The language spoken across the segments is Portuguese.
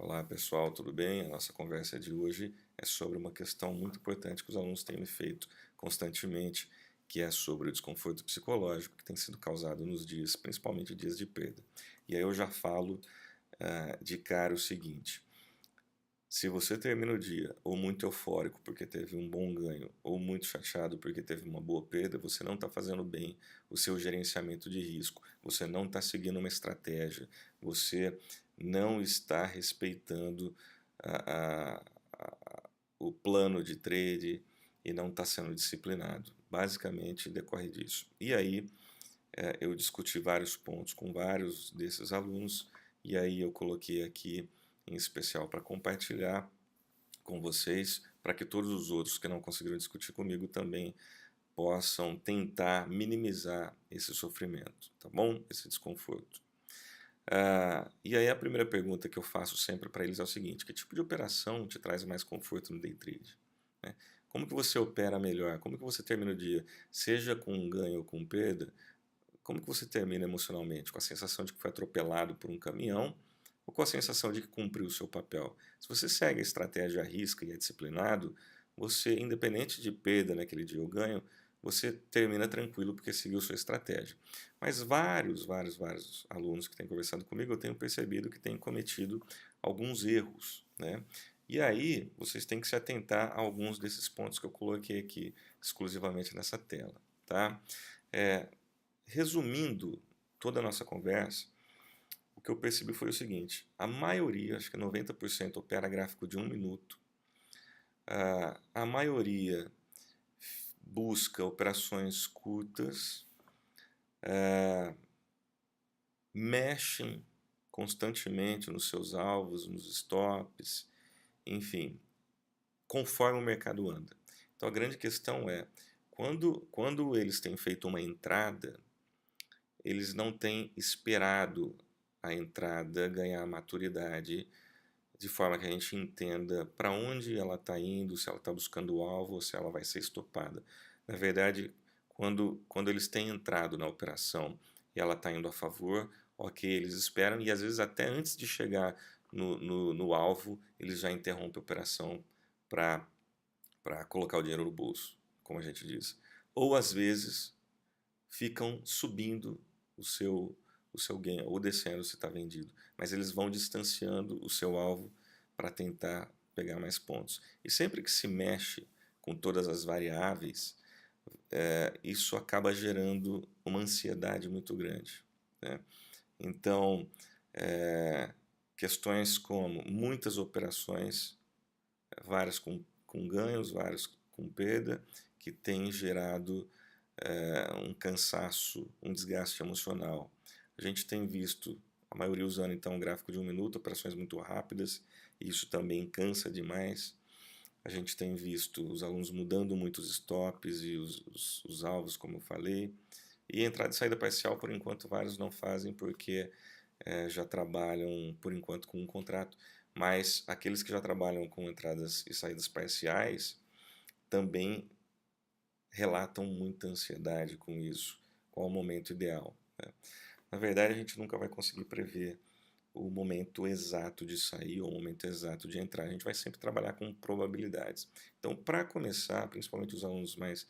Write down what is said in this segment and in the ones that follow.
Olá pessoal, tudo bem? A nossa conversa de hoje é sobre uma questão muito importante que os alunos têm me feito constantemente, que é sobre o desconforto psicológico que tem sido causado nos dias, principalmente dias de perda. E aí eu já falo de cara o seguinte: se você termina o dia ou muito eufórico porque teve um bom ganho, ou muito chateado porque teve uma boa perda, você não está fazendo bem o seu gerenciamento de risco, você não está seguindo uma estratégia, você não está respeitando a- a- o plano de trade e não está sendo disciplinado. Basicamente decorre disso. E aí eu discuti vários pontos com vários desses alunos, e aí eu coloquei aqui em especial para compartilhar com vocês, para que todos os outros que não conseguiram discutir comigo também possam tentar minimizar esse sofrimento, tá bom? Esse desconforto. E aí a primeira pergunta que eu faço sempre para eles é o seguinte: que tipo de operação te traz mais conforto no day trade? Né? Como que você opera melhor? Como que você termina o dia? Seja com um ganho ou com perda, como que você termina emocionalmente? Com a sensação de que foi atropelado por um caminhão ou com a sensação de que cumpriu o seu papel? Se você segue a estratégia à risca e é disciplinado, você, independente de perda naquele dia ou ganho, você termina tranquilo porque seguiu sua estratégia. Mas vários alunos que têm conversado comigo, eu tenho percebido que têm cometido alguns erros, né? E aí, vocês têm que se atentar a alguns desses pontos que eu coloquei aqui exclusivamente nessa tela, tá? É, Resumindo toda a nossa conversa, o que eu percebi foi o seguinte: a maioria, acho que 90%, opera gráfico de 1 minuto, a maioria busca operações curtas, mexem constantemente nos seus alvos, nos stops, enfim, conforme o mercado anda. Então a grande questão é, quando eles têm feito uma entrada, eles não têm esperado a entrada ganhar maturidade de forma que a gente entenda para onde ela está indo, se ela está buscando o alvo ou se ela vai ser estopada. Na verdade, quando eles têm entrado na operação e ela está indo a favor, ok, eles esperam e às vezes até antes de chegar no alvo, eles já interrompem a operação para colocar o dinheiro no bolso, como a gente diz. Ou às vezes ficam subindo o seu, o seu gain, ou descendo se está vendido. Mas eles vão distanciando o seu alvo para tentar pegar mais pontos. E sempre que se mexe com todas as variáveis, isso acaba gerando uma ansiedade muito grande, né? Então, questões como muitas operações, várias com ganhos, várias com perda, que têm gerado um cansaço, um desgaste emocional. A gente tem visto a maioria usando então um gráfico de 1 minuto, operações muito rápidas, e isso também cansa demais. A gente tem visto os alunos mudando muitos stops e os alvos, como eu falei. E entrada e saída parcial, por enquanto, vários não fazem porque já trabalham, por enquanto, com um contrato. Mas aqueles que já trabalham com entradas e saídas parciais também relatam muita ansiedade com isso. Qual o momento ideal, né? Na verdade, a gente nunca vai conseguir prever o momento exato de sair ou o momento exato de entrar. A gente vai sempre trabalhar com probabilidades. Então, para começar, principalmente os alunos mais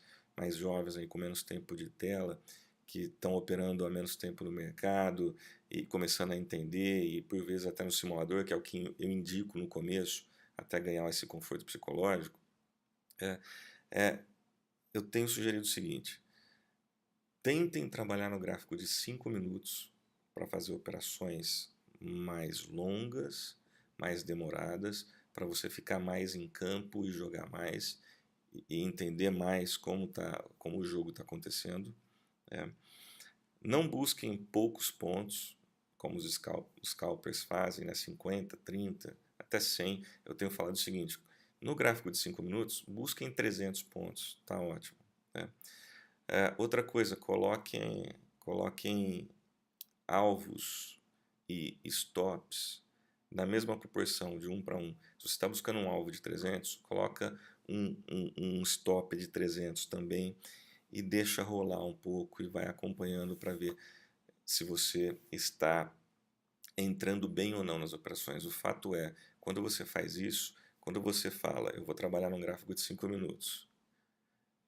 jovens, aí, com menos tempo de tela, que estão operando há menos tempo no mercado e começando a entender, e por vezes até no simulador, que é o que eu indico no começo, até ganhar esse conforto psicológico, é, é eu tenho sugerido o seguinte: tentem trabalhar no gráfico de 5 minutos para fazer operações mais longas, mais demoradas, para você ficar mais em campo e jogar mais e entender mais como o jogo está acontecendo, né? Não busquem poucos pontos, como os scalpers fazem, né? 50, 30, até 100. Eu tenho falado o seguinte: no gráfico de 5 minutos, busquem 300 pontos, tá ótimo, né? Outra coisa, coloquem alvos e stops na mesma proporção, de 1 para 1. Se você está buscando um alvo de 300, coloca um stop de 300 também e deixa rolar um pouco e vai acompanhando para ver se você está entrando bem ou não nas operações. O fato é, quando você faz isso, quando você fala, eu vou trabalhar num gráfico de 5 minutos,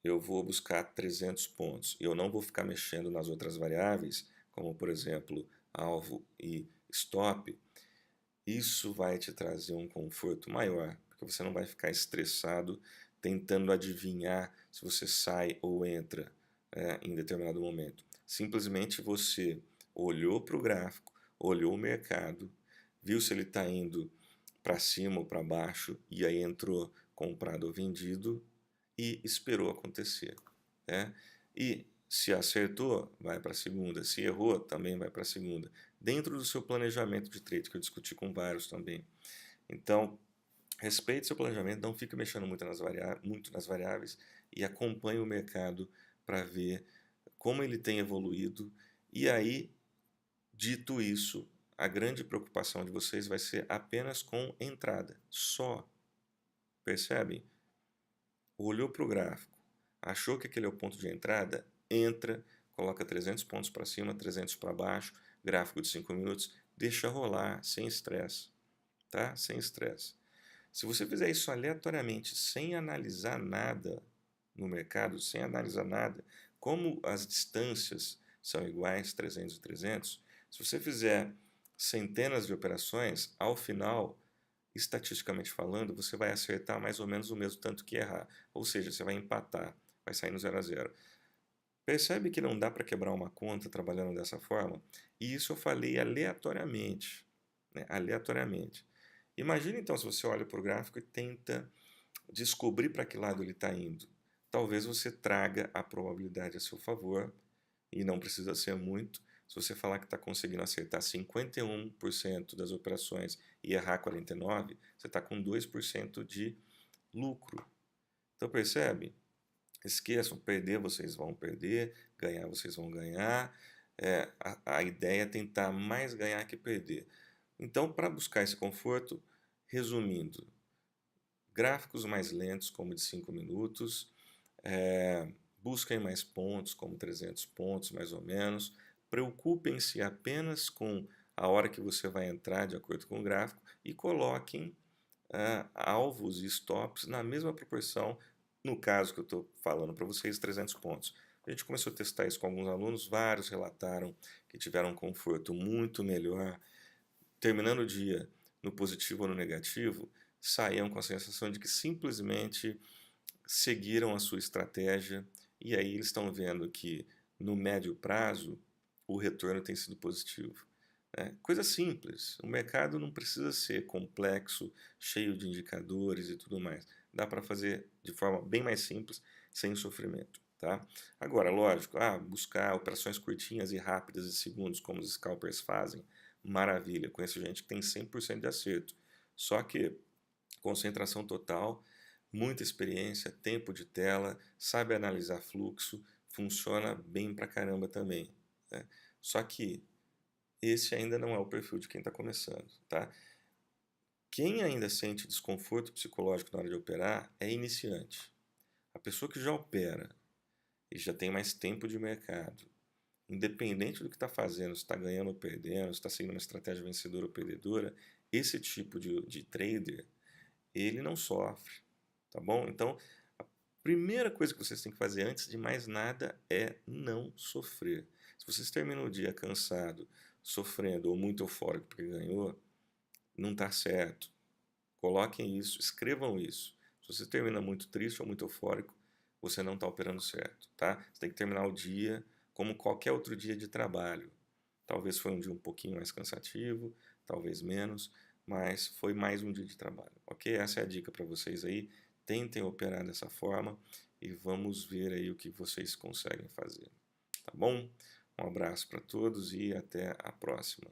eu vou buscar 300 pontos, e eu não vou ficar mexendo nas outras variáveis, como por exemplo, alvo e stop, isso vai te trazer um conforto maior, porque você não vai ficar estressado tentando adivinhar se você sai ou entra em determinado momento. Simplesmente você olhou para o gráfico, olhou o mercado, viu se ele está indo para cima ou para baixo, e aí entrou comprado ou vendido e esperou acontecer, né? E se acertou, vai para a segunda. Se errou, também vai para a segunda. Dentro do seu planejamento de trade, que eu discuti com vários também. Então, respeite seu planejamento, não fique mexendo muito nas variáveis e acompanhe o mercado para ver como ele tem evoluído. E aí, dito isso, a grande preocupação de vocês vai ser apenas com entrada, só. Percebem? Olhou para o gráfico, achou que aquele é o ponto de entrada, entra, coloca 300 pontos para cima, 300 para baixo, gráfico de 5 minutos, deixa rolar, sem estresse, tá? Sem estresse. Se você fizer isso aleatoriamente, sem analisar nada no mercado, sem analisar nada, como as distâncias são iguais, 300 e 300, se você fizer centenas de operações, ao final, estatisticamente falando, você vai acertar mais ou menos o mesmo tanto que errar. Ou seja, você vai empatar, vai sair no 0 a 0. Percebe que não dá para quebrar uma conta trabalhando dessa forma? E isso eu falei aleatoriamente, né? Aleatoriamente. Imagina então se você olha para o gráfico e tenta descobrir para que lado ele está indo. Talvez você traga a probabilidade a seu favor, e não precisa ser muito. Se você falar que está conseguindo acertar 51% das operações e errar 49%, você está com 2% de lucro. Então percebe? Esqueçam, perder vocês vão perder, ganhar vocês vão ganhar. A ideia é tentar mais ganhar que perder. Então, para buscar esse conforto, resumindo, gráficos mais lentos, como de 5 minutos, busquem mais pontos, como 300 pontos mais ou menos, preocupem-se apenas com a hora que você vai entrar de acordo com o gráfico e coloquem alvos e stops na mesma proporção, no caso que eu estou falando para vocês, 300 pontos. A gente começou a testar isso com alguns alunos, vários relataram que tiveram um conforto muito melhor, terminando o dia no positivo ou no negativo, saíam com a sensação de que simplesmente seguiram a sua estratégia, e aí eles estão vendo que no médio prazo o retorno tem sido positivo. Coisa simples, o mercado não precisa ser complexo, cheio de indicadores e tudo mais. Dá para fazer de forma bem mais simples, sem sofrimento. Tá? Agora, lógico, buscar operações curtinhas e rápidas de segundos, como os scalpers fazem, maravilha, conheço gente que tem 100% de acerto. Só que concentração total, muita experiência, tempo de tela, sabe analisar fluxo, funciona bem pra caramba também. Né? Só que esse ainda não é o perfil de quem está começando. Tá? Quem ainda sente desconforto psicológico na hora de operar é iniciante. A pessoa que já opera e já tem mais tempo de mercado, independente do que está fazendo, se está ganhando ou perdendo, se está seguindo uma estratégia vencedora ou perdedora, esse tipo de trader, ele não sofre, tá bom? Então, a primeira coisa que vocês têm que fazer antes de mais nada é não sofrer. Se vocês terminam o dia cansado, sofrendo ou muito eufórico porque ganhou, não está certo. Coloquem isso, escrevam isso. Se você termina muito triste ou muito eufórico, você não está operando certo, tá? Você tem que terminar o dia como qualquer outro dia de trabalho. Talvez foi um dia um pouquinho mais cansativo, talvez menos, mas foi mais um dia de trabalho, ok? Essa é a dica para vocês aí. Tentem operar dessa forma e vamos ver aí o que vocês conseguem fazer, tá bom? Um abraço para todos e até a próxima.